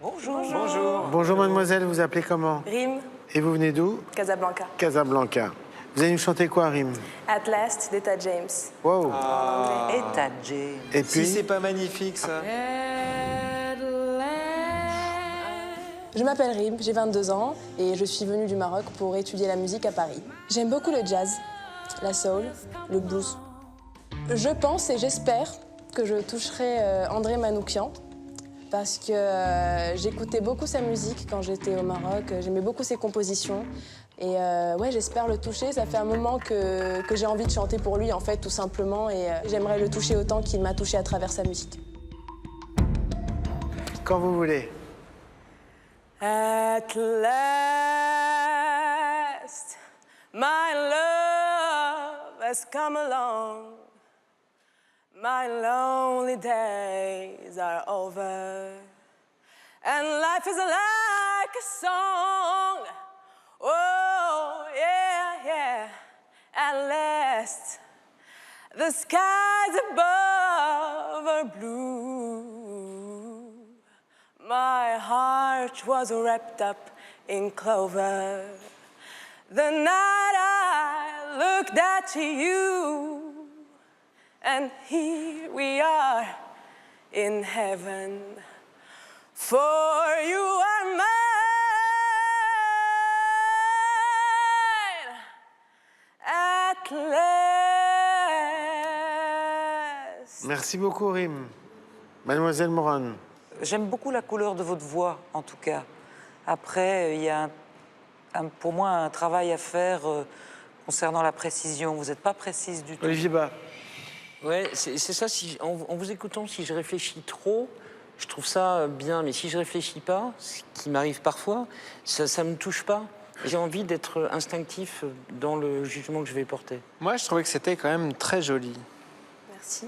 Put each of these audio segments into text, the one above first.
Bonjour. Bonjour. Bonjour mademoiselle, vous appelez comment? Rim, Et vous venez d'où? Casablanca. Casablanca. Vous allez nous chanter quoi, Rim? At Last d'Etta James. Wow. Et t'as Jay. Et Si puis, c'est pas magnifique, ça. Je m'appelle Rim, j'ai 22 ans et je suis venue du Maroc pour étudier la musique à Paris. J'aime beaucoup le jazz, la soul, le blues. Je pense et j'espère que je toucherai André Manoukian parce que j'écoutais beaucoup sa musique quand j'étais au Maroc, j'aimais beaucoup ses compositions et ouais, j'espère le toucher. Ça fait un moment que j'ai envie de chanter pour lui en fait, tout simplement, et j'aimerais le toucher autant qu'il m'a touché à travers sa musique. quand vous voulez. At last, my love has come along. My lonely days are over. And life is like a song. Oh, yeah, yeah. At last, the skies above are blue. My heart was wrapped up in clover. The night I looked at you, and here we are in heaven. For you are mine at last. Merci beaucoup, Rim. Mademoiselle Moran. J'aime beaucoup la couleur de votre voix, en tout cas. Après, il y a pour moi un travail à faire concernant la précision. Vous n'êtes pas précise du tout. Olivier Bas. Ouais, c'est ça. En vous écoutant, si je réfléchis trop, je trouve ça bien. Mais si je réfléchis pas, ce qui m'arrive parfois, ça me touche pas. J'ai envie d'être instinctif dans le jugement que je vais porter. Moi, je trouvais que c'était quand même très joli. Merci.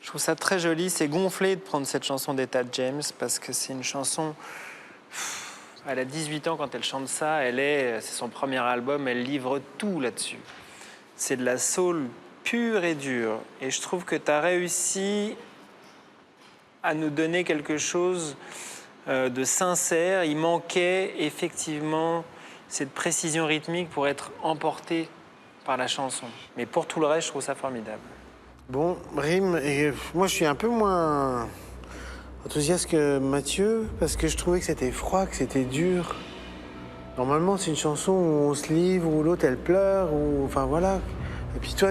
Je trouve ça très joli. C'est gonflé de prendre cette chanson d'Etta James parce que c'est une chanson... Elle a 18 ans quand elle chante ça. C'est son premier album. Elle livre tout là-dessus. C'est de la soul pure et dure. Et je trouve que tu as réussi à nous donner quelque chose de sincère. Il manquait effectivement cette précision rythmique pour être emporté par la chanson. Mais pour tout le reste, je trouve ça formidable. Bon, Rim, et moi je suis un peu moins enthousiaste que Mathieu parce que je trouvais que c'était froid, que c'était dur. Normalement, c'est une chanson où on se livre, où l'autre elle pleure, ou enfin voilà. Et puis toi,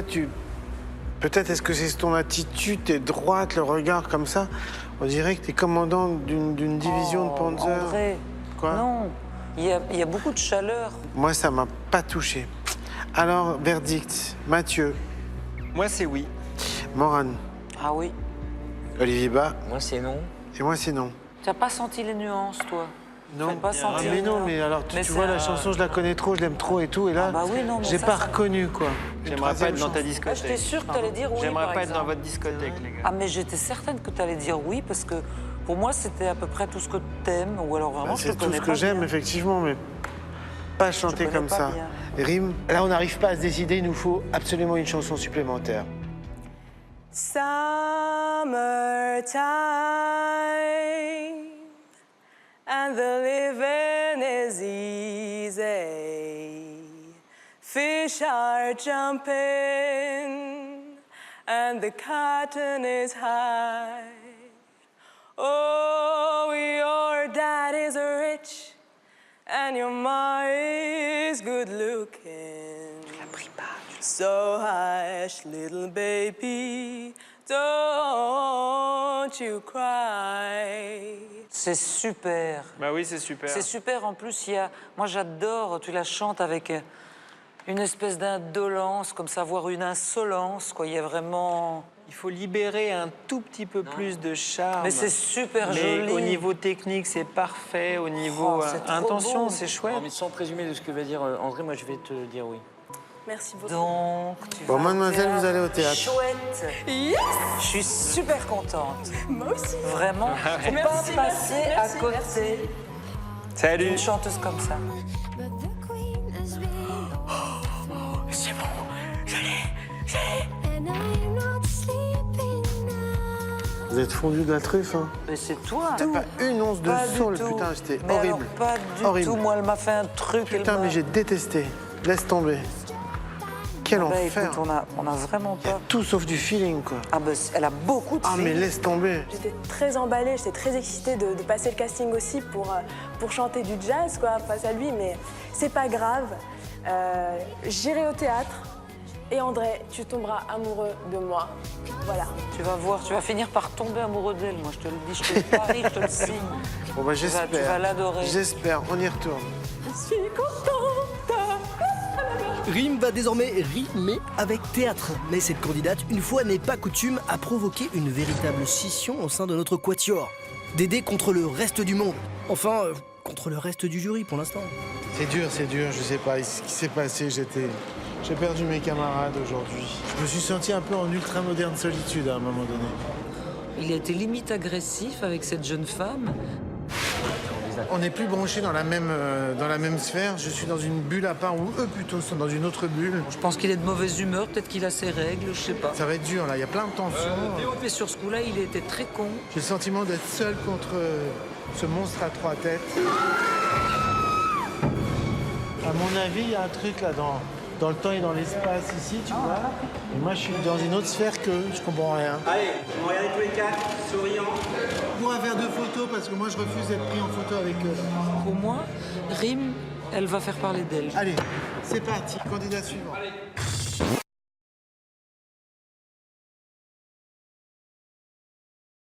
peut-être est-ce que c'est ton attitude, t'es droite, le regard comme ça. On dirait que t'es commandant d'une division de Panzer. André, Quoi? non. Il y a beaucoup de chaleur. Moi, ça m'a pas touché. Alors, verdict, Mathieu, Moi, c'est oui. Moran, Ah oui. Olivier Bas, Moi, c'est non. et moi c'est non. Tu n'as pas senti les nuances, toi? Non, T'as pas senti mais les non, nuances. mais alors Mais tu vois c'est la chanson, je la connais trop, je l'aime trop et tout, et là, Ah bah oui, non, mais j'ai ça, pas ça- reconnu quoi. J'aimerais pas être dans ta Ah, discothèque. j'étais sûre que tu allais dire oui. J'aimerais par pas être dans exemple. votre discothèque, les gars. Ah, mais j'étais certaine que tu allais dire oui, parce que pour moi, c'était à peu près tout ce que tu aimes, ou alors vraiment, Bah, je c'est te tout connais ce que pas j'aime, bien. effectivement, mais pas chanter connais comme pas ça. bien. Rim, là on n'arrive pas à se décider, il nous faut absolument une chanson supplémentaire. Summertime, and the living is easy. Fish are jumping, and the cotton is high. Oh, your dad is rich, and your ma is good looking. So hush, little baby, don't you cry. C'est super. Bah oui, c'est super. C'est super. En plus, moi, j'adore. Tu la chantes avec une espèce d'indolence, comme ça, voire une insolence, quoi. Il y a vraiment... Il faut libérer un tout petit peu plus de charme. Mais c'est super Mais joli. au niveau technique, c'est parfait. Au niveau Oh, c'est trop intention, beau. c'est chouette. Mais sans présumer de ce que va dire André, moi, je vais te dire oui. Merci beaucoup. Donc, tu Bon, vas au mademoiselle, théâtre. vous allez au théâtre. Chouette. Yes! Je suis super contente. Moi aussi. Vraiment, faut Merci, pas passer merci, à merci, côté merci. Salut. d'une chanteuse comme ça. C'est bon, je l'ai. And I'm not sleeping now. Vous êtes fondu de la truffe, hein. Mais c'est toi. T'as pas une once de Pas saule, du tout. putain, j'étais Mais alors, horrible. pas du Horrible. tout. Moi, elle m'a fait un truc. Putain, elle m'a- mais j'ai détesté. Laisse tomber. Quel Bah, enfer. écoute, on a vraiment Il y a pas. tout sauf du feeling, quoi. Ah bah, elle a beaucoup de Ah, mais filles. laisse tomber. J'étais très emballée, j'étais très excitée de passer le casting aussi pour chanter du jazz quoi, face à lui, mais c'est pas grave. J'irai au théâtre et André, tu tomberas amoureux de moi. Voilà. Tu vas voir, tu vas finir par tomber amoureux d'elle. Moi, je te le dis, je te le parie, je te le signe. Bon, bah, Tu vas j'espère. l'adorer. J'espère, on y retourne. Je suis contente. Rim va désormais rimer avec théâtre. Mais cette candidate, une fois n'est pas coutume, a provoqué une véritable scission au sein de notre quatuor. Dédé contre le reste du monde. Enfin, contre le reste du jury pour l'instant. C'est dur, je sais pas ce qui s'est passé. J'ai perdu mes camarades aujourd'hui. Je me suis senti un peu en ultra-moderne solitude à un moment donné. Il a été limite agressif avec cette jeune femme. On n'est plus branchés dans la même sphère. Je suis dans une bulle à part, ou eux plutôt sont dans une autre bulle. Je pense qu'il est de mauvaise humeur, peut-être qu'il a ses règles, je sais pas. Ça va être dur, là. Il y a plein de tensions. Mais sur ce coup-là, il était très con. J'ai le sentiment d'être seul contre ce monstre à 3 têtes. À mon avis, il y a un truc là dans le temps et dans l'espace ici, tu vois. Et moi, je suis dans une autre sphère qu'eux. Je comprends rien. Allez, on va regarder tous les quatre, souriants. On pourra faire 2 photos parce que moi, je refuse d'être pris en photo avec eux. Pour moi, Rim, elle va faire parler d'elle. Allez, c'est parti. Candidat suivant. Allez.